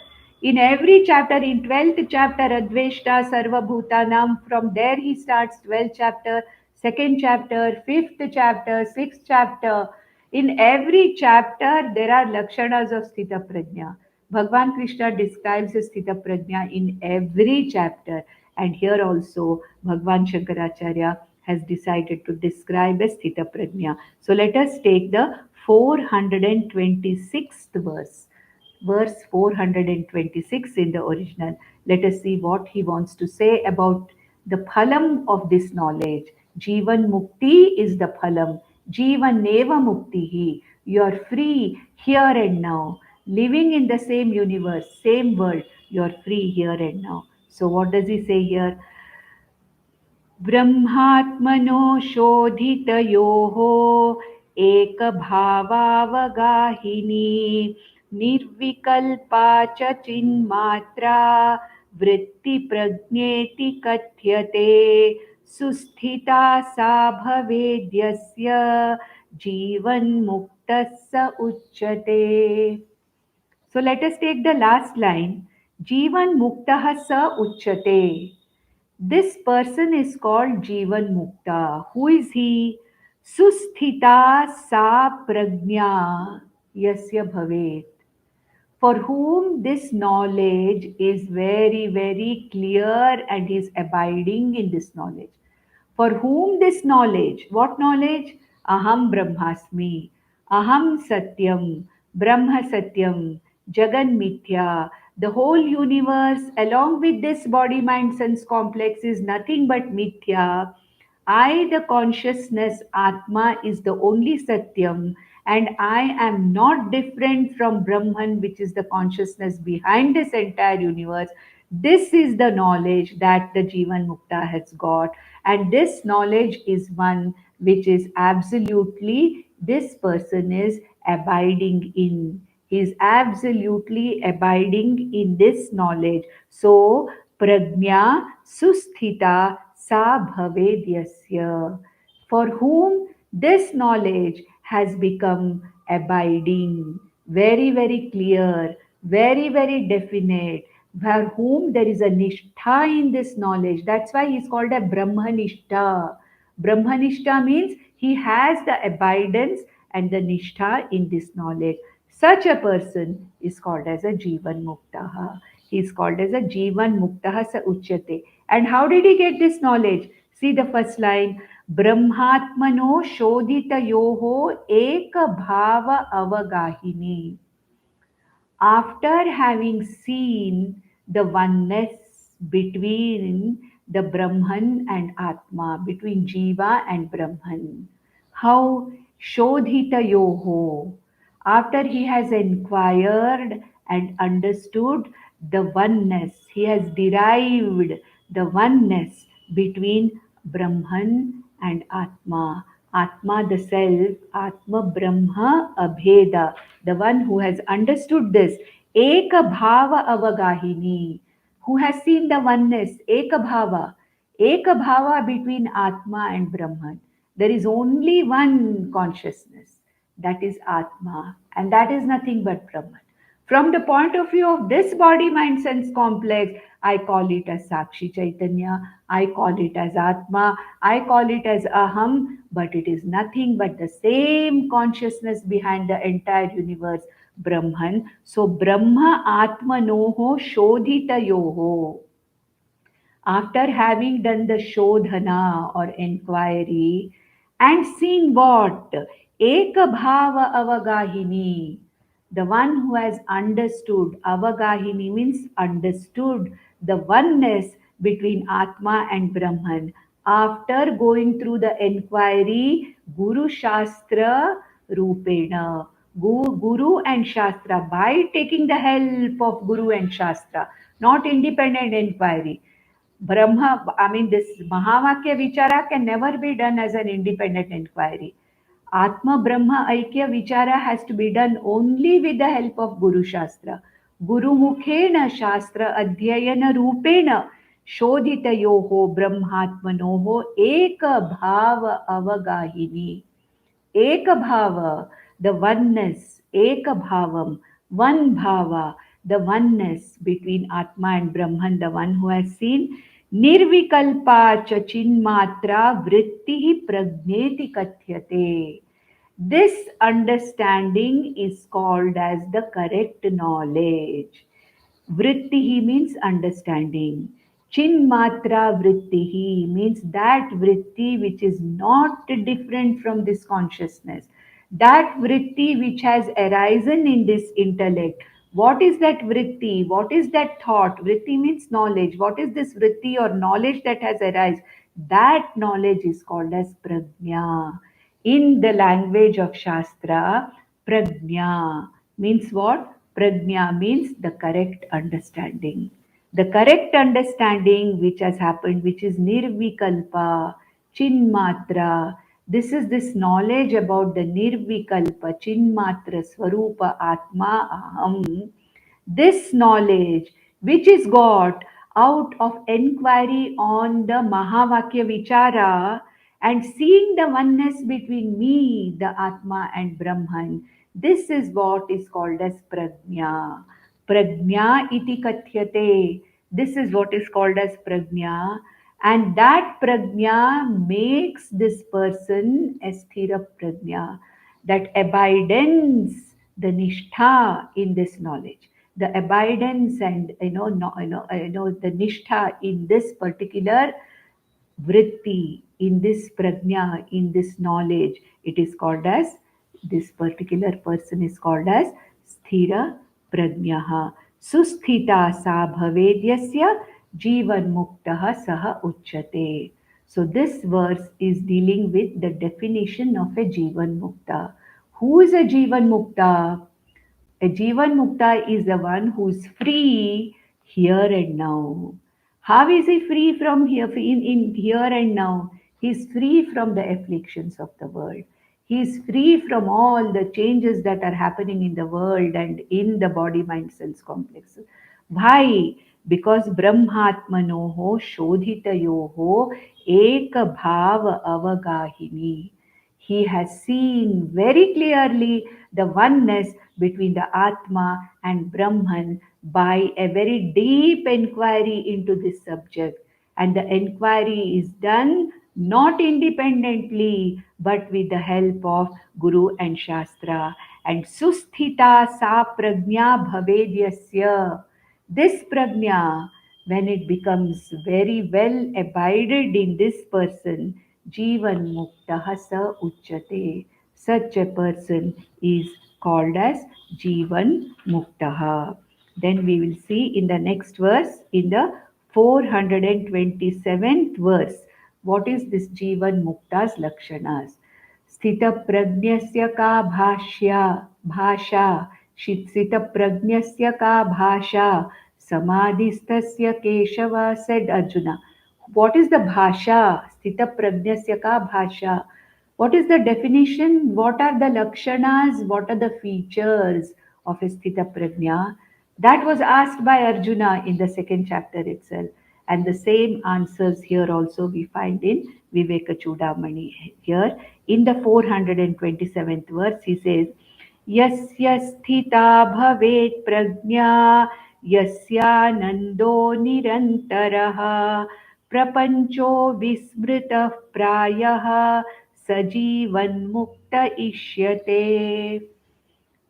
In every chapter, in 12th chapter, Adveshta Sarva Bhutanam, from there he starts 12th chapter, second chapter, fifth chapter, sixth chapter. In every chapter, there are lakshanas of Sthita Prajna. Bhagwan Krishna describes Sthita Prajna in every chapter. And here also, Bhagwan Shankaracharya has decided to describe as Sthita Prajna. So let us take the 426th verse 426 in the original. Let us see what he wants to say about the phalam of this knowledge. Jivan mukti is the phalam. Jivan neva muktihi. You are free here and now, living in the same universe, same world. You are free here and now. So what does he say here? ब्रह्मात्मनो शोधितयोः एकभावावगाहिनी निर्विकल्पा च चिन्मात्रा वृत्तिप्रज्ञेति कथ्यते सुस्थिता सा भवेद्यस्य जीवन्मुक्तः स उच्यते. So let us take the last line. Jivan muktah sa uchyate. This person is called Jivan Mukta. Who is he? Susthita sa prajna yasya bhavet. For whom this knowledge is very, very clear and is abiding in this knowledge. For whom this knowledge? What knowledge? Aham Brahmasmi, Aham Satyam, Brahma Satyam, Jagan Mithya. The whole universe, along with this body, mind, sense complex, is nothing but Mithya. I, the consciousness, Atma, is the only Satyam, and I am not different from Brahman, which is the consciousness behind this entire universe. This is the knowledge that the Jivan Mukta has got, and this knowledge is one which is absolutely, this person is abiding in. He is absolutely abiding in this knowledge. So, prajna susthita sa bhavedyasya. For whom this knowledge has become abiding, very, very clear, very, very definite, for whom there is a nishtha in this knowledge. That's why he's called a Brahmanishta. Brahmanishta means he has the abidance and the nishtha in this knowledge. Such a person is called as a Jivan Muktaha. He is called as a Jivan Muktaha Sa Uchyate. And how did he get this knowledge? See the first line. Brahmatmano Shodhitayoho Eka Bhava Avagahini. After having seen the oneness between the Brahman and Atma, between Jiva and Brahman, how Shodhita Yoho, after he has inquired and understood the oneness, he has derived the oneness between Brahman and Atma. Atma, the self, Atma Brahma Abheda, the one who has understood this, Eka Bhava Avagahini, who has seen the oneness, Eka Bhava between Atma and Brahman. There is only one consciousness, that is Atma, and that is nothing but Brahman. From the point of view of this body, mind, sense complex, I call it as Sakshi Chaitanya, I call it as Atma, I call it as Aham, but it is nothing but the same consciousness behind the entire universe, Brahman. So, Brahma Atma Noho Shodhita Yoho. After having done the Shodhana or inquiry and seen what? Eka Bhava Avagahini. The one who has understood, Avagahini means understood the oneness between Atma and Brahman. After going through the inquiry, Guru Shastra Rupena. Guru and Shastra, by taking the help of Guru and Shastra, not independent inquiry. This Mahavakya Vichara can never be done as an independent inquiry. Atma Brahma Aikya Vichara has to be done only with the help of Guru Shastra. Guru Mukhena Shastra Adhyayana Rupena. शोधितयोः ब्रह्मात्मनोः एकभाव अवगाहिनी. Ekabhava, the oneness, Ekabhavam, one bhava, the oneness between Atma and Brahman, the one who has seen. Nirvikalpa cha chinmatra vrittihi pragneti kathyate. This understanding is called as the correct knowledge. Vrittihi means understanding. Chinmatra vrittihi means that vritti which is not different from this consciousness. That vritti which has arisen in this intellect. What is that vritti? What is that thought? Vritti means knowledge. What is this vritti or knowledge that has arisen? That knowledge is called as prajna. In the language of Shastra, prajna means what? Prajna means the correct understanding. The correct understanding which has happened, which is nirvikalpa, chinmatra. This is this knowledge about the nirvikalpa, chinmatra, swarupa, atma, aham. This knowledge, which is got out of enquiry on the Mahavakya Vichara and seeing the oneness between me, the Atma, and Brahman, this is what is called as Prajna. Prajna iti kathyate. This is what is called as Prajna. And that Prajna makes this person a sthira Prajna, that abidance, the nishtha in this knowledge, the abidance and the nishtha in this particular vritti, in this prajna, in this knowledge, it is called as, this particular person is called as sthira prajnaha. Susthita sa bhavedyasya jivan muktah saha uchyate. So this verse is dealing with the definition of a jivan mukta. Who is a jivan mukta? A Jivan Mukta is the one who is free here and now. How is he free from here in here and now? He is free from the afflictions of the world. He is free from all the changes that are happening in the world and in the body mind cells complexes. Why? Because Brahmatmanoho Shodhitayoho Eka Bhava Avagahini. He has seen very clearly the oneness between the Atma and Brahman by a very deep inquiry into this subject. And the inquiry is done not independently but with the help of Guru and Shastra. And susthita sa prajna bhavedyasya. This prajna, when it becomes very well abided in this person, Jivan Muktaha sa Uchyate. Such a person is called as Jivan Muktaha. Then we will see in the next verse, in the 427th verse, what is this Jivan Mukta's Lakshanas. स्थितप्रज्ञस्य का भाष्या भाषा स्थितप्रज्ञस्य का भाषा समाधिस्थस्य Keshav said Arjuna. What is the bhasha? Sthitaprajnasya ka bhasha. What is the definition? What are the lakshanas? What are the features of a sthitaprajna? That was asked by Arjuna in the second chapter itself. And the same answers here also we find in Vivekachudamani. Here in the 427th verse, he says, Yasya sthita bhavet prajna yasyanando nirantaraha prapancho vismritah prayah sajivan mukta ishyate.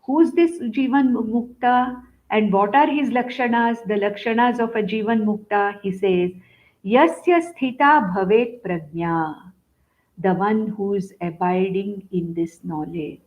Who's this Jivan Mukta and what are his Lakshanas? The Lakshanas of a Jivan Mukta, he says, Yasya sthita bhavet prajna, the one who is abiding in this knowledge.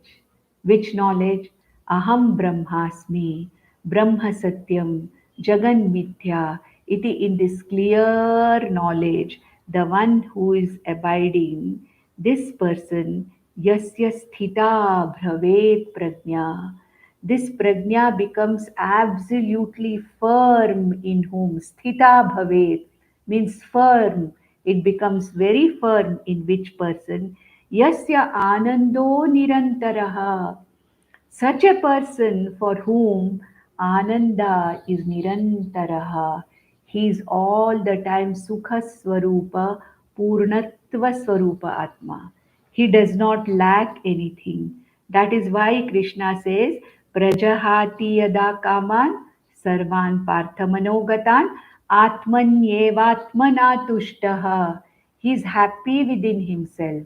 Which knowledge? Aham Brahmasmi, Brahma Satyam, Jagan Mithya. Iti, in this clear knowledge, the one who is abiding, this person, Yasya Sthita Bhavet Prajna. This prajna becomes absolutely firm in whom. Sthita Bhavet means firm. It becomes very firm in which person? Yasya Anando Nirantaraha. Such a person for whom Ananda is Nirantaraha. He is all the time Sukha Swarupa, Purnatva Swarupa Atma. He does not lack anything. That is why Krishna says, Prajahati yada kaman sarvan parthamanogatan atmanyevatmana tushtaha. He is happy within himself.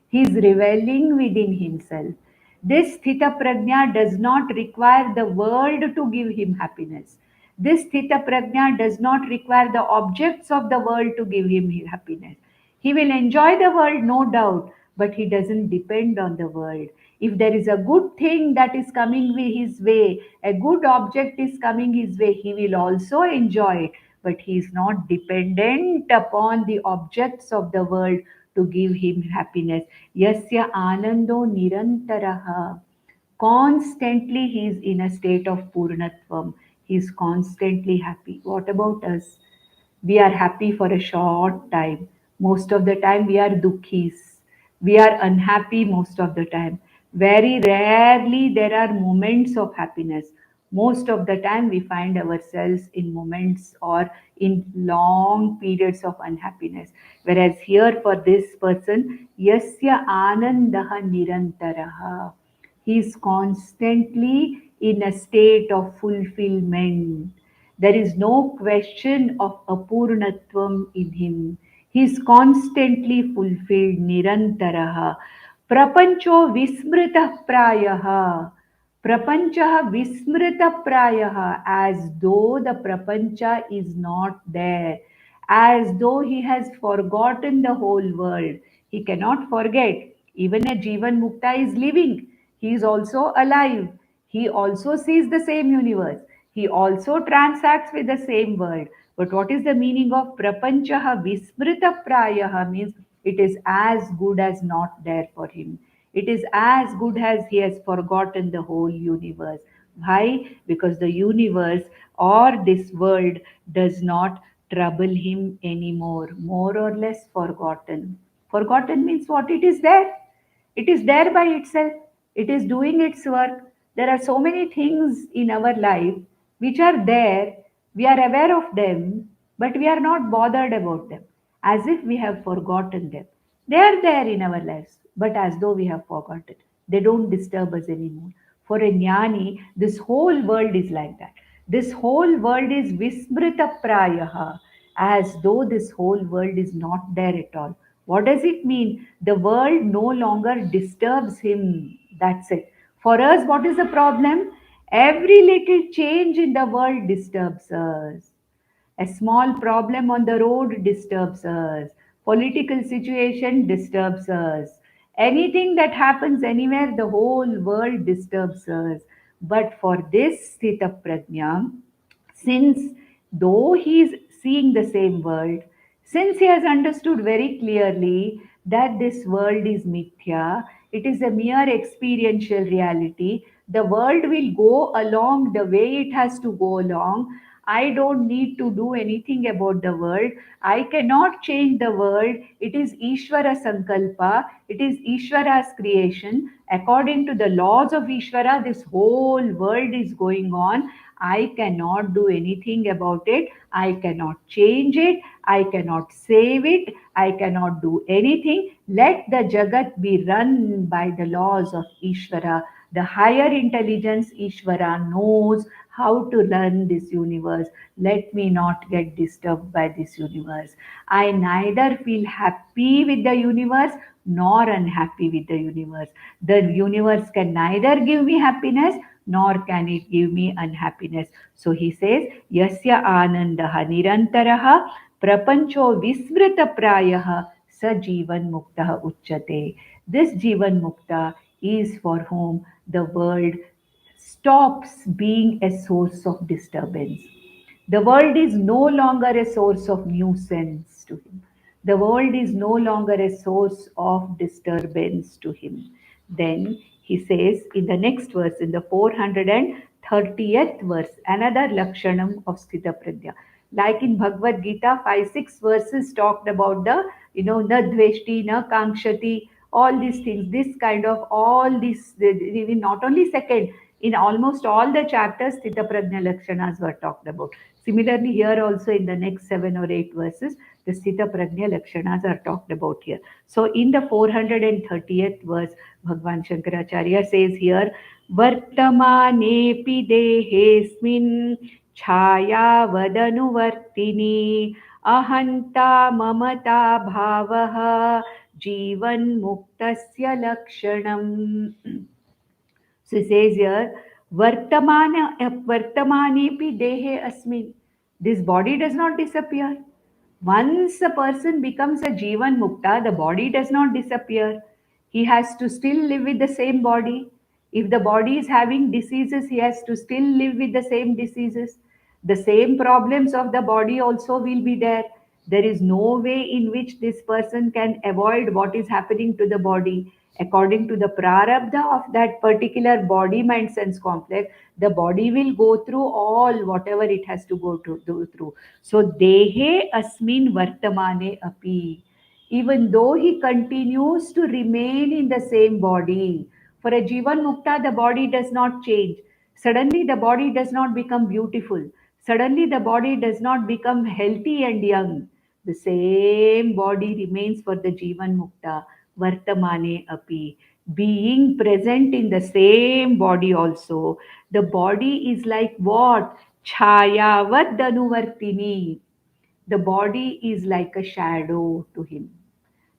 He is reveling within himself. This Sthita Prajna does not require the world to give him happiness. This Sthita Prajna does not require the objects of the world to give him happiness. He will enjoy the world, no doubt, but he doesn't depend on the world. If there is a good thing that is coming his way, a good object is coming his way, he will also enjoy it, but he is not dependent upon the objects of the world to give him happiness. Yasya anando nirantaraha. Constantly he is in a state of purnatvam. He is constantly happy. What about us? We are happy for a short time. Most of the time we are dukkhis. We are unhappy most of the time. Very rarely there are moments of happiness. Most of the time we find ourselves in moments or in long periods of unhappiness. Whereas here for this person, yasya anandaha nirantaraha. He is constantly in a state of fulfillment. There is no question of apurnatvam in him. He is constantly fulfilled, nirantaraha. Prapancho vismrita prayaha. Prapancha vismrita prayaha, as though the prapancha is not there, as though he has forgotten the whole world. He cannot forget. Even a Jivan Mukta is living. He is also alive. He also sees the same universe. He also transacts with the same world. But what is the meaning of prapanchaha vismrita prayaha? Means it is as good as not there for him. It is as good as he has forgotten the whole universe. Why? Because the universe or this world does not trouble him anymore, more or less forgotten. Forgotten means what? It is there. It is there by itself. It is doing its work. There are so many things in our life which are there. We are aware of them, but we are not bothered about them, as if we have forgotten them. They are there in our lives, but as though we have forgotten. They don't disturb us anymore. For a jnani, this whole world is like that. This whole world is vismrita prayaha, as though this whole world is not there at all. What does it mean? The world no longer disturbs him. That's it. For us, what is the problem? Every little change in the world disturbs us. A small problem on the road disturbs us. Political situation disturbs us. Anything that happens anywhere, the whole world disturbs us. But for this Sthita Prajna, since though he is seeing the same world, since he has understood very clearly that this world is mithya, it is a mere experiential reality, the world will go along the way it has to go along. I don't need to do anything about the world. I cannot change the world. It is Ishvara Sankalpa. It is Ishvara's creation. According to the laws of Ishvara, this whole world is going on. I cannot do anything about it. I cannot change it. I cannot save it. I cannot do anything. Let the Jagat be run by the laws of Ishvara. The higher intelligence, Ishvara, knows how to run this universe. Let me not get disturbed by this universe. I neither feel happy with the universe nor unhappy with the universe. The universe can neither give me happiness nor can it give me unhappiness. So he says, Yasya anandaha nirantaraha prapancho vismrita prayaha sa jivan mukta uchyate. This jivan mukta is for whom the world stops being a source of disturbance. The world is no longer a source of nuisance to him. The world is no longer a source of disturbance to him. Then he says in the next verse, in the 430th verse, another Lakshanam of Sthita Prajna. Like in Bhagavad Gita, 5-6 verses talked about the, na dveshti, na kankshati, all these things, this kind of, all these, not only second, In almost all the chapters, Sthita Prajna Lakshanas were talked about. Similarly, here also in the next 7 or 8 verses, the Sthita Prajna Lakshanas are talked about here. So in the 430th verse, Bhagwan Shankaracharya says here, Vartamanepi dehesmin छायावदनुवर्तिनी अहन्ता ममता भावः जीवन्मुक्तस्य लक्षणम्. So he says here, Vartamanepi dehe asmin. This body does not disappear. Once a person becomes a Jivan Mukta, the body does not disappear. He has to still live with the same body. If the body is having diseases, he has to still live with the same diseases. The same problems of the body also will be there. There is no way in which this person can avoid what is happening to the body. According to the prarabdha of that particular body, mind, sense complex, the body will go through all whatever it has to go through. So, dehe asmin vartamane api. Even though he continues to remain in the same body, for a Jivan Mukta, the body does not change. Suddenly, the body does not become beautiful. Suddenly, the body does not become healthy and young. The same body remains for the Jivan Mukta, Vartamane api. Being present in the same body also. The body is like what? Chhayavat Danuvartini. The body is like a shadow to him.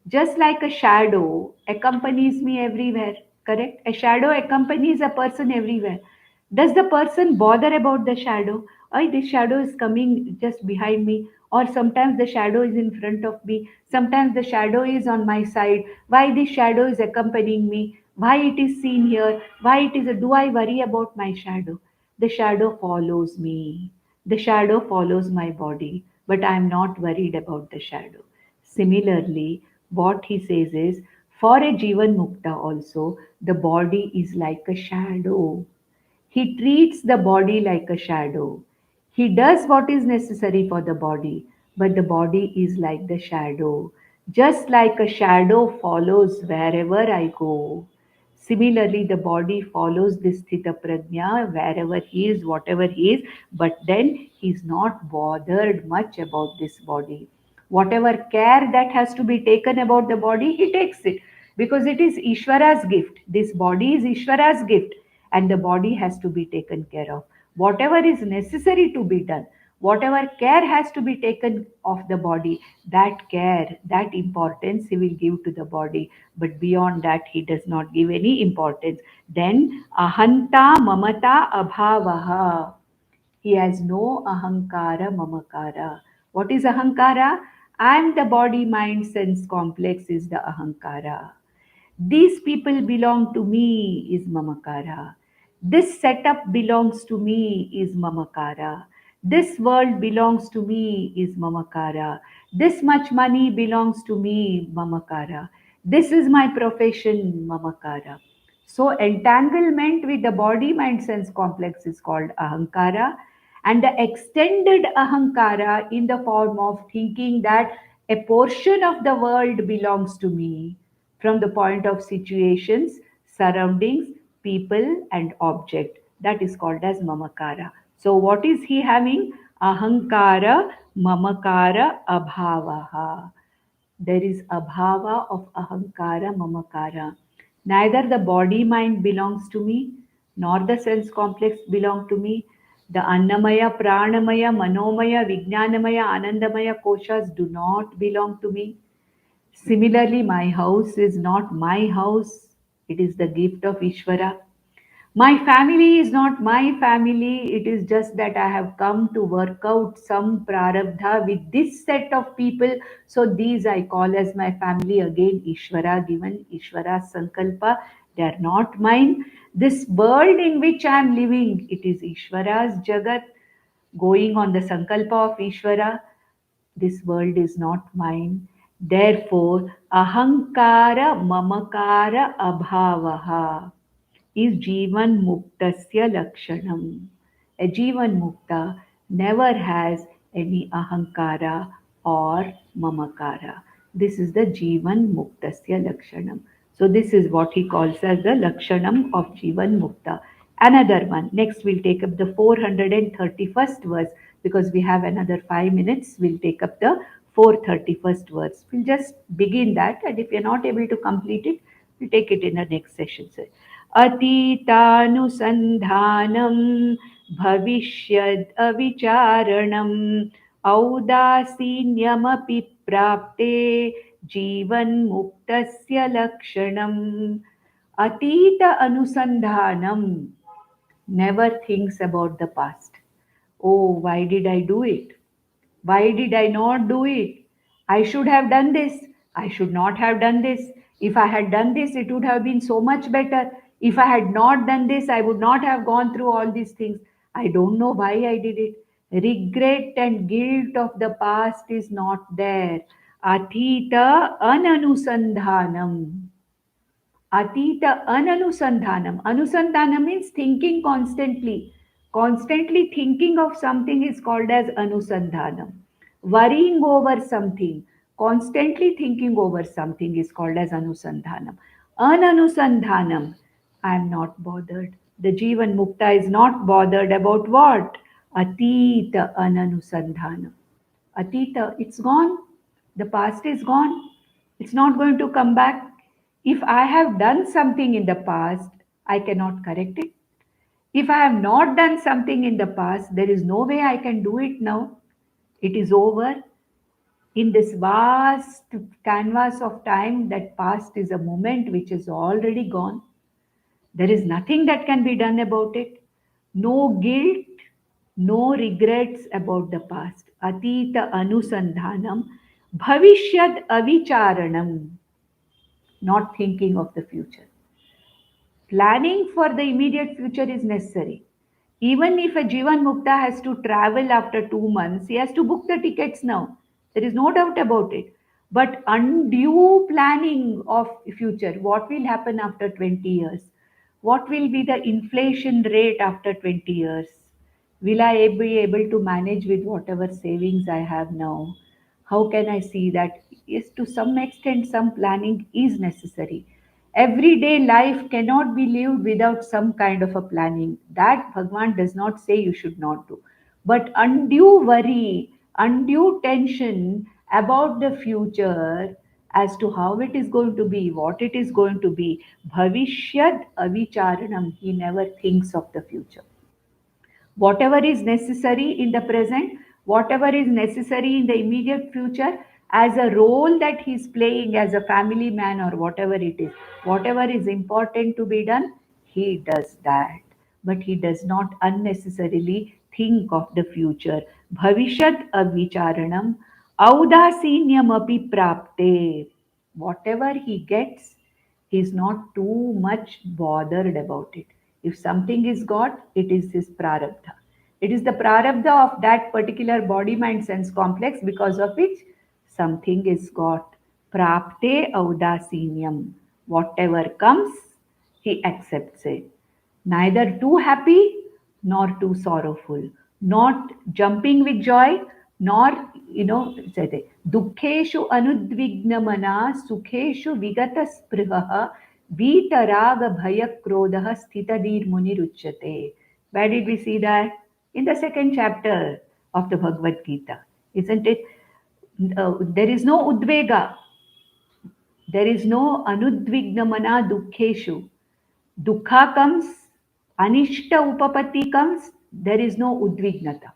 Just like a shadow accompanies me everywhere, correct? A shadow accompanies a person everywhere. Does the person bother about the shadow? Oh, this shadow is coming just behind me, or sometimes the shadow is in front of me, sometimes the shadow is on my side. Why this shadow is accompanying me? Why it is seen here? Why it is? Do I worry about my shadow? The shadow follows me. The shadow follows my body, but I am not worried about the shadow. Similarly, what he says is, for a Jivan Mukta also, the body is like a shadow. He treats the body like a shadow. He does what is necessary for the body, but the body is like the shadow. Just like a shadow follows wherever I go. Similarly, the body follows this Sthita Prajna wherever he is, whatever he is, but then he is not bothered much about this body. Whatever care that has to be taken about the body, he takes it because it is Ishvara's gift. This body is Ishvara's gift and the body has to be taken care of. Whatever is necessary to be done, whatever care has to be taken of the body, that care, that importance he will give to the body. But beyond that, he does not give any importance. Then, ahanta mamata abhavaha. He has no ahankara mamakara. What is ahankara? I am the body mind sense complex is the ahankara. These people belong to me is mamakara. This setup belongs to me is mamakara. This world belongs to me is mamakara. This much money belongs to me, mamakara. This is my profession, mamakara. So, entanglement with the body mind sense complex is called ahankara, and the extended ahankara in the form of thinking that a portion of the world belongs to me from the point of situations, surroundings, people, and object. That is called as mamakara. So, what is he having? Ahankara, mamakara, abhavaha. There is abhava of ahankara, mamakara. Neither the body mind belongs to me, nor the sense complex belong to me. The Annamaya, Pranamaya, Manomaya, Vijnanamaya, Anandamaya koshas do not belong to me. Similarly, my house is not my house, it is the gift of Ishvara. My family is not my family, it is just that I have come to work out some prarabdha with this set of people. So, these I call as my family. Again, Ishvara given, Ishvara Sankalpa, they are not mine. This world in which I am living, it is Ishvara's Jagat, going on the Sankalpa of Ishvara. This world is not mine. Therefore, ahankara mamakara abhavaha is Jivan Muktasya Lakshanam. A Jivan Mukta never has any ahankara or mamakara. This is the Jivan Muktasya Lakshanam. So, this is what he calls as the Lakshanam of Jivan Mukta. Another one. Next, we'll take up the 431st verse because we have another 5 minutes. We'll take up the 431st verse. We'll just begin that, and if you're not able to complete it, we'll take it in the next session. So, Atitanusandanam bhavishyad avicharanam औदासीन्यमपि प्राप्ते जीवन मुक्तस्य लक्षणम् अतीत अनुसंधानम never thinks about the past. Oh, why did I do it? Why did I not do it? I should have done this. I should not have done this. If I had done this, it would have been so much better. If I had not done this, I would not have gone through all these things. I don't know why I did it. Regret and guilt of the past is not there. Athita ananusandhanam. Atita ananusandhanam. Anusandhanam means thinking constantly. Constantly thinking of something is called as anusandhanam. Worrying over something, constantly thinking over something is called as anusandhanam. Ananusandhanam. I am not bothered. The Jivan Mukta is not bothered about what? Atita ananusandhanam. Atita, it's gone. The past is gone. It's not going to come back. If I have done something in the past, I cannot correct it. If I have not done something in the past, there is no way I can do it now. It is over. In this vast canvas of time, that past is a moment which is already gone. There is nothing that can be done about it. No guilt, no regrets about the past. Atita anusandhanam, bhavishyad avicharanam, not thinking of the future. Planning for the immediate future is necessary. Even if a Jivan Mukta has to travel after 2 months, he has to book the tickets now. There is no doubt about it. But undue planning of future, what will happen after 20 years? What will be the inflation rate after 20 years? Will I be able to manage with whatever savings I have now? How can I see that? Yes, to some extent, some planning is necessary. Everyday life cannot be lived without some kind of a planning. That Bhagwan does not say you should not do. But undue worry, undue tension about the future as to how it is going to be, what it is going to be, bhavishyad avicharanam, he never thinks of the future. Whatever is necessary in the present, whatever is necessary in the immediate future, as a role that he's playing as a family man or whatever it is, whatever is important to be done, he does that. But he does not unnecessarily think of the future. Bhavishyat avicharanam audasinyamapi prapte. Whatever he gets, he's not too much bothered about it. If something is got, it is his prarabdha. It is the prarabdha of that particular body mind sense complex because of which something is got. Prapte audasinyam. Whatever comes, he accepts it. Neither too happy nor too sorrowful, not jumping with joy, nor, dukheshu anudvignamana, sukheshu vigata sprihah, vitaraga bhaya krodha sthitadir muniruchyate. Where did we see that? In the second chapter of the Bhagavad Gita. Isn't it? There is no udvega, there is no anudvignamana dukheshu. Dukha comes, Anishta upapatti comes, there is no udvignata.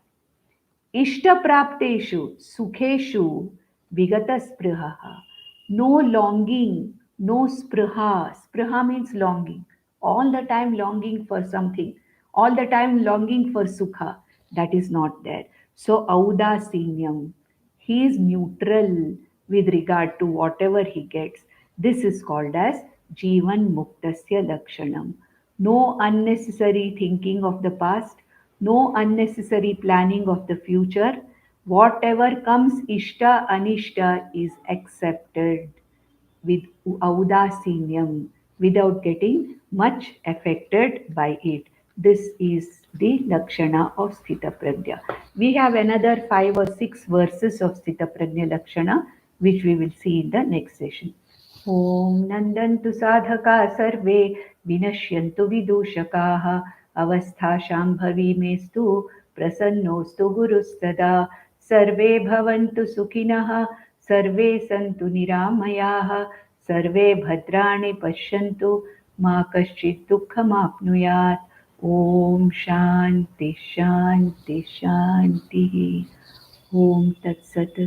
Ishta prapteshu, sukheshu, vigata sprihaha. No longing, no spriha. Spriha means longing. All the time longing for something. All the time longing for sukha. That is not there. So, audasinyam. He is neutral with regard to whatever he gets. This is called as Jivan Muktasya Lakshanam. No unnecessary thinking of the past, no unnecessary planning of the future. Whatever comes, Ishta, Anishta, is accepted with audasinyam, without getting much affected by it. This is the Lakshana of Sthita Prajna. We have another 5 or 6 verses of Sthita Prajna Lakshana, which we will see in the next session. ॐ नन्दन्तु साधका सर्वे विनश्यन्तु विदूषकाः अवस्था शाम्भवी मेस्तु प्रसन्नोऽस्तु गुरुस्तदा सर्वे भवन्तु सुखिनः सर्वे सन्तु निरामयाः सर्वे भद्राणि पश्यन्तु मा कश्चित् दुःखमाप्नुयात् ॐ शान्ति शान्ति शान्तिः ॐ तत्सत्।